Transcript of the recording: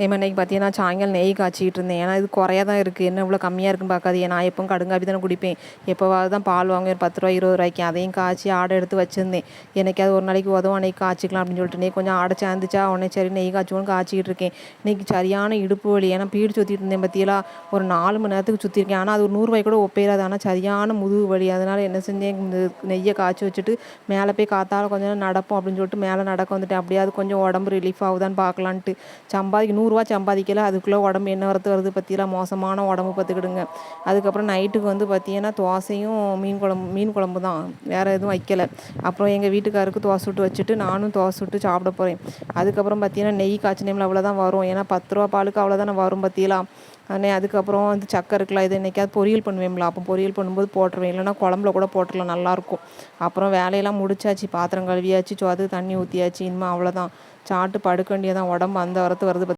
இன்னைக்கு பார்த்தீங்கன்னா சாயங்காலம் நெய் காய்ச்சிக்கிட்டு இருந்தேன். ஏன்னா இது குறையா தான் இருக்குது, என்ன இவ்வளோ கம்மியாக இருக்குன்னு பார்க்காதீங்க. நான் எப்பவும் கடுங்காப்பி தானே குடிப்பேன். எப்போவாவது தான் பால் வாங்குவேன், 10 ரூபா 20 ரூபாய்க்கு. அதையும் காய்ச்சி ஆடை எடுத்து வச்சுருந்தேன். என்னைக்காவது ஒரு நாளைக்கு உதவும், அன்னைக்கு காய்ச்சிக்கலாம் அப்படின்னு சொல்லிட்டு கொஞ்சம் ஆடை சேர்ந்துச்சா உடனே சரி நெய் காய்ச்சுவோன்னு காய்ச்சிக்கிட்டு இருக்கேன். இன்றைக்கி சரியான இடுப்பு வலி. ஏன்னா பீடு சுற்றிட்டு இருந்தேன் பற்றியெல்லாம் ஒரு 4 மணி நேரத்துக்கு சுற்றிருக்கேன். ஆனால் அது ஒரு 100 ரூபாய்க்கு கூட ஒப்பேராது. ஆனால் சரியான முதுகு வலி. அதனால் என்ன செஞ்சேன், இந்த நெய்யை காய்ச்சி வச்சுட்டு மேலே போய் காத்தால கொஞ்சம் நேரம் நடப்போம் அப்படின்னு சொல்லிட்டு மேலே நடக்க வந்துட்டேன். அப்படியாவது கொஞ்சம் உடம்பு ரிலீஃப் ஆகுதான்னு பார்க்கலான்ட்டு. சம்பாதிக்க 100 ரூபா சம்பாதிக்கல, அதுக்குள்ளே உடம்பு என்ன வருது பற்றிலாம் மோசமான உடம்பு பார்த்துக்கிடுங்க. அதுக்கப்புறம் நைட்டுக்கு வந்து பார்த்தீங்கன்னா தோசையும் மீன் குழம்பு தான், வேறு எதுவும் வைக்கலை. அப்புறம் எங்கள் வீட்டுக்காருக்கு தோசை விட்டு வச்சுட்டு நானும் தோசை விட்டு சாப்பிட போகிறேன். அதுக்கப்புறம் பார்த்தீங்கன்னா நெய் காய்ச்சினேம்ல அவ்வளோதான் வரும். ஏன்னா 10 ரூபா பாலுக்கு அவ்வளோதானே வரும் பற்றியலாம். அதுக்கப்புறம் வந்து சக்கரை இருக்கலாம், இது என்றைக்காவது பொரியல் பண்ணுவேன்ல, அப்போ பொரியல் பண்ணும்போது போட்டுருவேன், இல்லைனா குழம்புல கூட போட்டுடலாம், நல்லாயிருக்கும். அப்புறம் வேலையெல்லாம் முடிச்சாச்சு, பாத்திரம் கழுவியாச்சு, சோத்துக்கு தண்ணி ஊற்றியாச்சு. இனிமேல் அவ்வளோதான், சாப்பிட்டு படுக்க வேண்டியதான். உடம்பு அந்த வரத்து வருது.